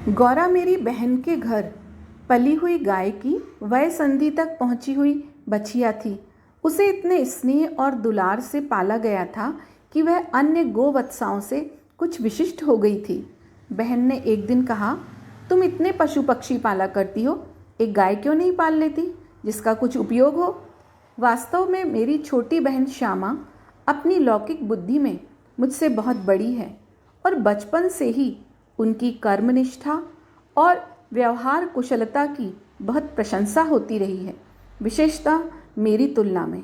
गौरा मेरी बहन के घर पली हुई गाय की वय संधि तक पहुंची हुई बछिया थी। उसे इतने स्नेह और दुलार से पाला गया था कि वह अन्य गोवत्साओं से कुछ विशिष्ट हो गई थी। बहन ने एक दिन कहा, तुम इतने पशु पक्षी पाला करती हो, एक गाय क्यों नहीं पाल लेती जिसका कुछ उपयोग हो। वास्तव में मेरी छोटी बहन श्यामा अपनी लौकिक बुद्धि में मुझसे बहुत बड़ी है और बचपन से ही उनकी कर्मनिष्ठा और व्यवहार कुशलता की बहुत प्रशंसा होती रही है, विशेषतः मेरी तुलना में।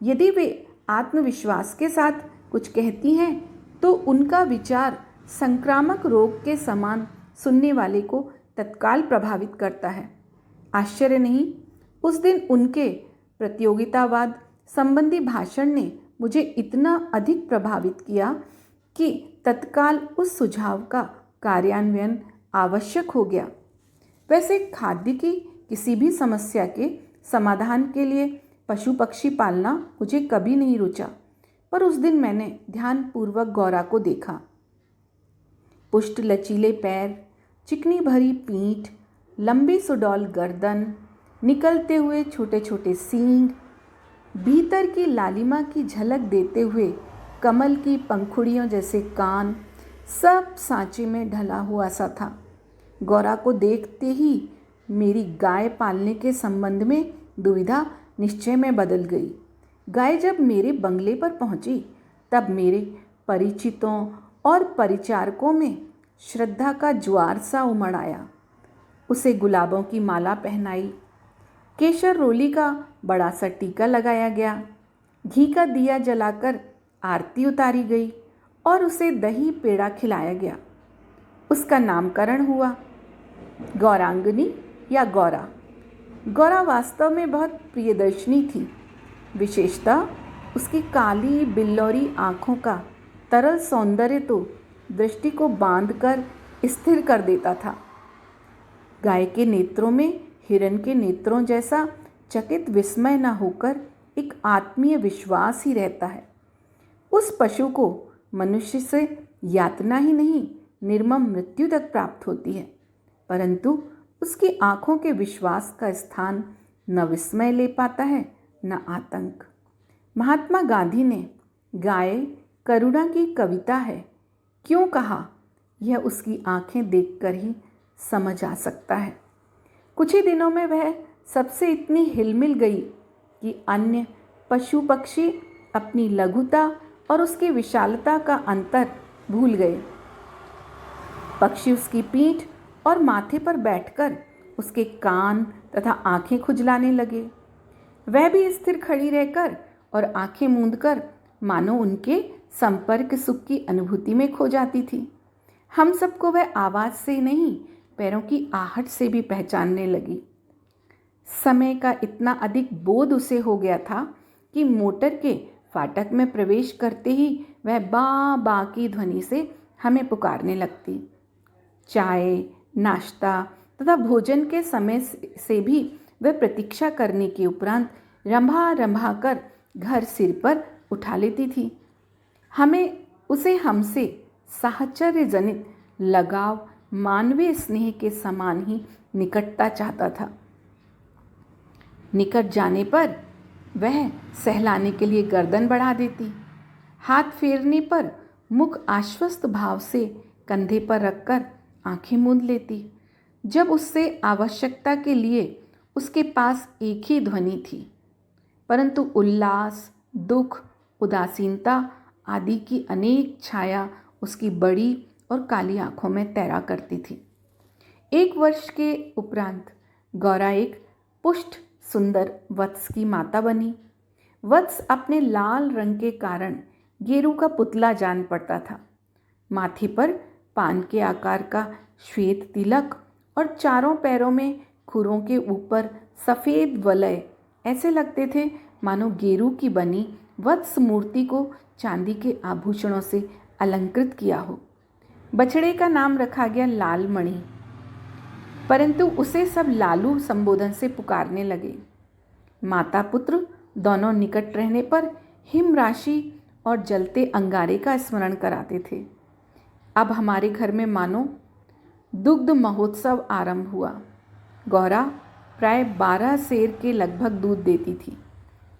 यदि वे आत्मविश्वास के साथ कुछ कहती हैं तो उनका विचार संक्रामक रोग के समान सुनने वाले को तत्काल प्रभावित करता है। आश्चर्य नहीं, उस दिन उनके प्रतियोगितावाद संबंधी भाषण ने मुझे इतना अधिक प्रभावित किया कि तत्काल उस सुझाव का कार्यान्वयन आवश्यक हो गया। वैसे खाद्य की किसी भी समस्या के समाधान के लिए पशु पक्षी पालना मुझे कभी नहीं रुचा, पर उस दिन मैंने ध्यानपूर्वक गौरा को देखा। पुष्ट लचीले पैर, चिकनी भरी पीठ, लंबी सुडौल गर्दन, निकलते हुए छोटे छोटे सींग, भीतर की लालिमा की झलक देते हुए कमल की पंखुड़ियों जैसे कान, सब सांचे में ढला हुआ सा था। गौरा को देखते ही मेरी गाय पालने के संबंध में दुविधा निश्चय में बदल गई। गाय जब मेरे बंगले पर पहुंची तब मेरे परिचितों और परिचारकों में श्रद्धा का ज्वार सा उमड़ आया। उसे गुलाबों की माला पहनाई, केशर रोली का बड़ा सा टीका लगाया गया, घी का दिया जलाकर आरती उतारी गई और उसे दही पेड़ा खिलाया गया। उसका नामकरण हुआ, गौरांगनी या गौरा। गौरा वास्तव में बहुत प्रियदर्शनी थी। विशेषतः उसकी काली बिल्लौरी आँखों का तरल सौंदर्य तो दृष्टि को बांधकर स्थिर कर देता था। गाय के नेत्रों में हिरण के नेत्रों जैसा चकित विस्मय न होकर एक आत्मीय विश्वास ही रहता है। उस पशु को मनुष्य से यातना ही नहीं, निर्मम मृत्यु तक प्राप्त होती है, परंतु उसकी आँखों के विश्वास का स्थान न विस्मय ले पाता है न आतंक। महात्मा गांधी ने गाय करुणा की कविता है क्यों कहा, यह उसकी आँखें देखकर ही समझ आ सकता है। कुछ ही दिनों में वह सबसे इतनी हिलमिल गई कि अन्य पशु पक्षी अपनी लघुता और उसकी विशालता का अंतर भूल गए। पक्षी उसकी पीठ और माथे पर बैठकर उसके कान तथा आंखें खुजलाने लगे। वह भी स्थिर खड़ी रहकर और आंखें मूंदकर मानो उनके संपर्क सुख की अनुभूति में खो जाती थी। हम सबको वह आवाज़ से नहीं, पैरों की आहट से भी पहचानने लगी। समय का इतना अधिक बोध उसे हो गया था कि मोटर के फाटक में प्रवेश करते ही वह बा बा की ध्वनि से हमें पुकारने लगती। चाय, नाश्ता तथा भोजन के समय से भी वह प्रतीक्षा करने के उपरांत रंभा रंभा कर घर सिर पर उठा लेती थी। हमें उसे हमसे साहचर्यजनित लगाव, मानवीय स्नेह के समान ही निकटता चाहता था। निकट जाने पर वह सहलाने के लिए गर्दन बढ़ा देती, हाथ फेरने पर मुख आश्वस्त भाव से कंधे पर रखकर आंखें मूंद लेती। जब उससे आवश्यकता के लिए उसके पास एक ही ध्वनि थी, परंतु उल्लास, दुख, उदासीनता आदि की अनेक छाया उसकी बड़ी और काली आंखों में तैरा करती थी। 1 वर्ष के उपरांत गौरा एक पुष्ट सुंदर वत्स की माता बनी। वत्स अपने लाल रंग के कारण गेरू का पुतला जान पड़ता था। माथे पर पान के आकार का श्वेत तिलक और चारों पैरों में खुरों के ऊपर सफ़ेद वलय ऐसे लगते थे मानो गेरू की बनी वत्स मूर्ति को चांदी के आभूषणों से अलंकृत किया हो। बछड़े का नाम रखा गया लाल मणि, परंतु उसे सब लालू संबोधन से पुकारने लगे। माता पुत्र दोनों निकट रहने पर हिम राशि और जलते अंगारे का स्मरण कराते थे। अब हमारे घर में मानो दुग्ध महोत्सव आरंभ हुआ। गौरा प्राय 12 सेर के लगभग दूध देती थी,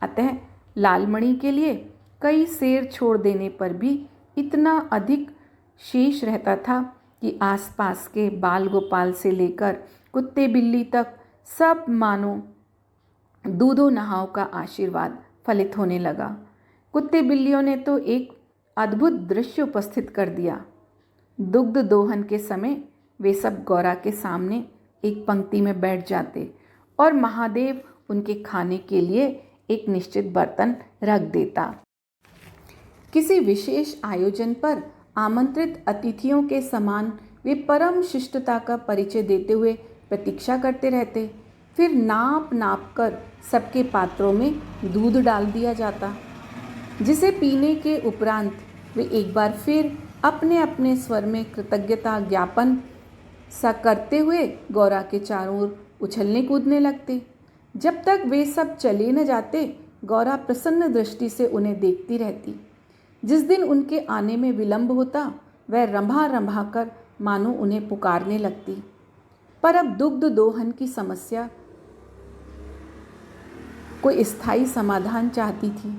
अतः लालमणि के लिए कई सेर छोड़ देने पर भी इतना अधिक शेष रहता था कि आसपास के बाल गोपाल से लेकर कुत्ते बिल्ली तक सब मानो दूधो नहाओ का आशीर्वाद फलित होने लगा। कुत्ते बिल्लियों ने तो एक अद्भुत दृश्य उपस्थित कर दिया। दुग्ध दोहन के समय वे सब गौरा के सामने एक पंक्ति में बैठ जाते और महादेव उनके खाने के लिए एक निश्चित बर्तन रख देता। किसी विशेष आयोजन पर आमंत्रित अतिथियों के समान वे परम शिष्टता का परिचय देते हुए प्रतीक्षा करते रहते। फिर नाप नाप कर सबके पात्रों में दूध डाल दिया जाता, जिसे पीने के उपरांत वे एक बार फिर अपने अपने स्वर में कृतज्ञता ज्ञापन सा करते हुए गौरा के चारों ओर उछलने कूदने लगते। जब तक वे सब चले न जाते, गौरा प्रसन्न दृष्टि से उन्हें देखती रहती। जिस दिन उनके आने में विलंब होता, वह रंभा रंभा कर मानो उन्हें पुकारने लगती। पर अब दुग्ध दोहन की समस्या कोई स्थायी समाधान चाहती थी।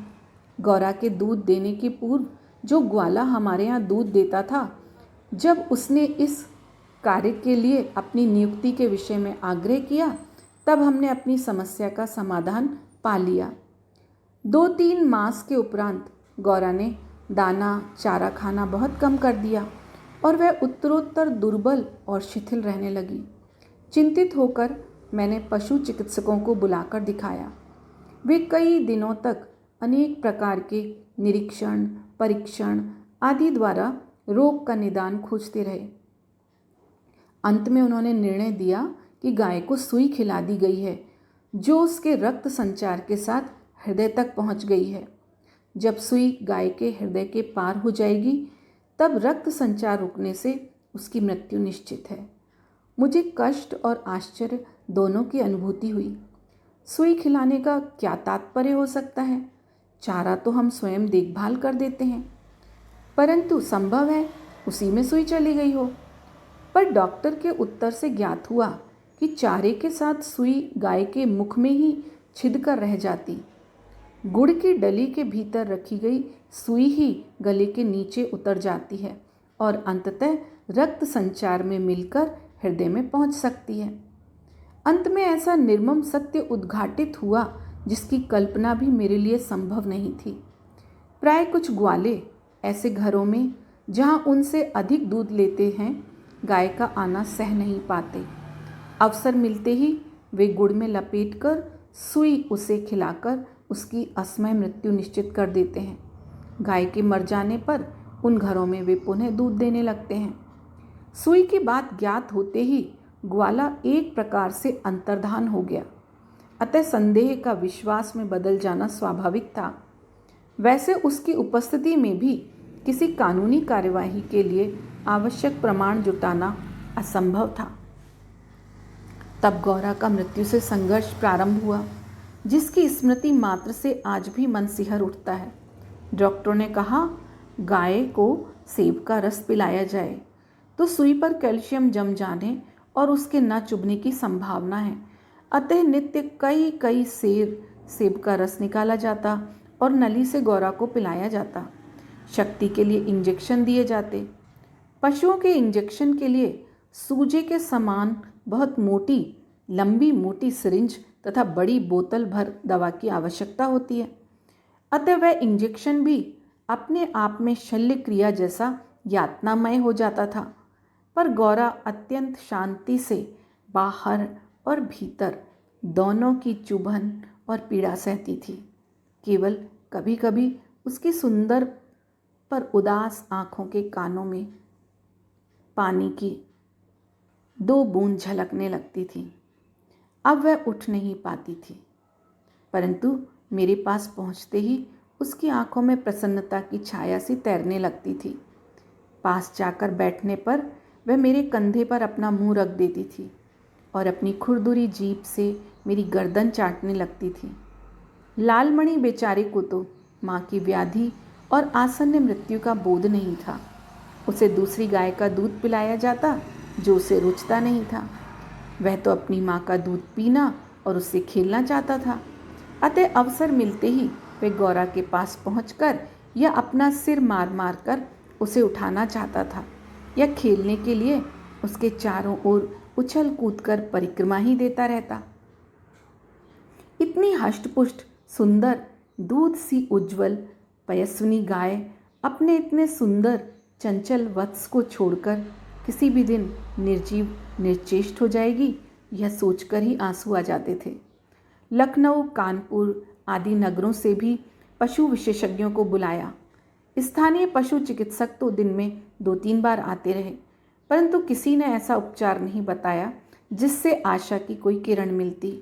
गौरा के दूध देने के पूर्व जो ग्वाला हमारे यहाँ दूध देता था, जब उसने इस कार्य के लिए अपनी नियुक्ति के विषय में आग्रह किया, तब हमने अपनी समस्या का समाधान पा लिया। 2-3 मास के उपरांत गौरा ने दाना चारा खाना बहुत कम कर दिया और वह उत्तरोत्तर दुर्बल और शिथिल रहने लगी। चिंतित होकर मैंने पशु चिकित्सकों को बुलाकर दिखाया। वे कई दिनों तक अनेक प्रकार के निरीक्षण, परीक्षण आदि द्वारा रोग का निदान खोजते रहे। अंत में उन्होंने निर्णय दिया कि गाय को सुई खिला दी गई है, जो उसके रक्त संचार के साथ हृदय तक पहुंच गई है। जब सुई गाय के हृदय के पार हो जाएगी, तब रक्त संचार रुकने से उसकी मृत्यु निश्चित है। मुझे कष्ट और आश्चर्य दोनों की अनुभूति हुई। सुई खिलाने का क्या तात्पर्य हो सकता है? चारा तो हम स्वयं देखभाल कर देते हैं, परंतु संभव है उसी में सुई चली गई हो। पर डॉक्टर के उत्तर से ज्ञात हुआ कि चारे के साथ सुई गाय के मुख में ही छिद कर रह जाती। गुड़ की डली के भीतर रखी गई सुई ही गले के नीचे उतर जाती है और अंततः रक्त संचार में मिलकर हृदय में पहुंच सकती है। अंत में ऐसा निर्मम सत्य उद्घाटित हुआ जिसकी कल्पना भी मेरे लिए संभव नहीं थी। प्राय कुछ ग्वाले ऐसे घरों में जहां उनसे अधिक दूध लेते हैं, गाय का आना सह नहीं पाते। अवसर मिलते ही वे गुड़ में लपेटकर सुई उसे खिलाकर उसकी असमय मृत्यु निश्चित कर देते हैं। गाय के मर जाने पर उन घरों में वे पुनः दूध देने लगते हैं। सुई की बात ज्ञात होते ही ग्वाला एक प्रकार से अंतर्धान हो गया, अतः संदेह का विश्वास में बदल जाना स्वाभाविक था। वैसे उसकी उपस्थिति में भी किसी कानूनी कार्यवाही के लिए आवश्यक प्रमाण जुटाना असंभव था। तब गौरा का मृत्यु से संघर्ष प्रारंभ हुआ, जिसकी स्मृति मात्र से आज भी मन सिहर उठता है। डॉक्टर ने कहा, गाय को सेब का रस पिलाया जाए तो सुई पर कैल्शियम जम जाने और उसके न चुभने की संभावना है। अतः नित्य कई कई सेर सेब का रस निकाला जाता और नली से गौरा को पिलाया जाता। शक्ति के लिए इंजेक्शन दिए जाते। पशुओं के इंजेक्शन के लिए सूजे के समान बहुत मोटी लंबी मोटी सिरिंज तथा बड़ी बोतल भर दवा की आवश्यकता होती है। अतः वह इंजेक्शन भी अपने आप में शल्य क्रिया जैसा यातनामय हो जाता था। पर गौरा अत्यंत शांति से बाहर और भीतर दोनों की चुभन और पीड़ा सहती थी। केवल कभी कभी उसकी सुंदर पर उदास आँखों के कानों में पानी की 2 बूंद झलकने लगती थी। अब वह उठ नहीं पाती थी, परंतु मेरे पास पहुंचते ही उसकी आंखों में प्रसन्नता की छाया सी तैरने लगती थी। पास जाकर बैठने पर वह मेरे कंधे पर अपना मुंह रख देती थी और अपनी खुरदुरी जीभ से मेरी गर्दन चाटने लगती थी। लालमणि बेचारे को तो माँ की व्याधि और आसन्न मृत्यु का बोध नहीं था। उसे दूसरी गाय का दूध पिलाया जाता जो उसे रुचता नहीं था। वह तो अपनी माँ का दूध पीना और उससे खेलना चाहता था। अतः अवसर मिलते ही वह गौरा के पास पहुंचकर या अपना सिर मार मार कर उसे उठाना चाहता था या खेलने के लिए उसके चारों ओर उछल कूद कर परिक्रमा ही देता रहता। इतनी हष्टपुष्ट, सुंदर, दूध सी उज्ज्वल, पयस्विनी गाय अपने इतने सुंदर चंचल वत्स को छोड़कर किसी भी दिन निर्जीव निर्चेष्ट हो जाएगी, यह सोचकर ही आंसू आ जाते थे। लखनऊ, कानपुर आदि नगरों से भी पशु विशेषज्ञों को बुलाया। स्थानीय पशु चिकित्सक तो दिन में 2-3 बार आते रहे, परंतु किसी ने ऐसा उपचार नहीं बताया जिससे आशा की कोई किरण मिलती।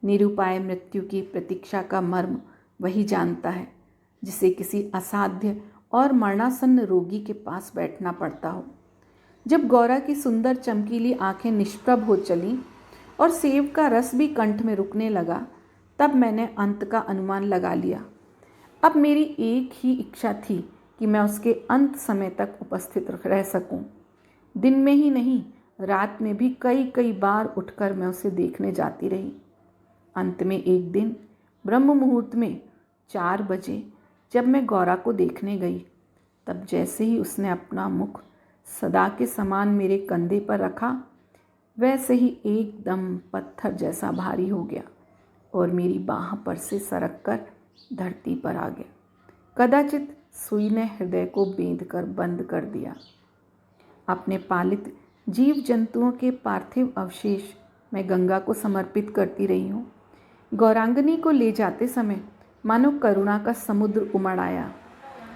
निरुपाय मृत्यु की प्रतीक्षा का मर्म वही जानता है जिसे किसी असाध्य और मरणासन्न रोगी के पास बैठना पड़ता हो। जब गौरा की सुंदर चमकीली आंखें निष्प्रभ हो चलीं और सेब का रस भी कंठ में रुकने लगा, तब मैंने अंत का अनुमान लगा लिया। अब मेरी एक ही इच्छा थी कि मैं उसके अंत समय तक उपस्थित रह सकूं। दिन में ही नहीं, रात में भी कई कई बार उठकर मैं उसे देखने जाती रही। अंत में एक दिन ब्रह्म मुहूर्त में 4 बजे जब मैं गौरा को देखने गई, तब जैसे ही उसने अपना मुख सदा के समान मेरे कंधे पर रखा, वैसे ही एकदम पत्थर जैसा भारी हो गया और मेरी बाह पर से सरक कर धरती पर आ गया। कदाचित सुई ने हृदय को बेंध कर बंद कर दिया। अपने पालित जीव जंतुओं के पार्थिव अवशेष मैं गंगा को समर्पित करती रही हूँ। गौरांगनी को ले जाते समय मानो करुणा का समुद्र उमड़ आया,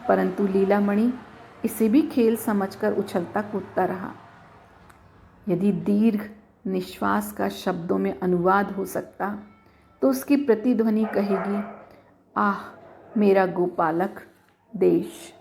परंतु लीलामणि इसे भी खेल समझकर उछलता कूदता रहा। यदि दीर्घ निश्वास का शब्दों में अनुवाद हो सकता तो उसकी प्रतिध्वनि कहेगी, आह मेरा गोपालक देश।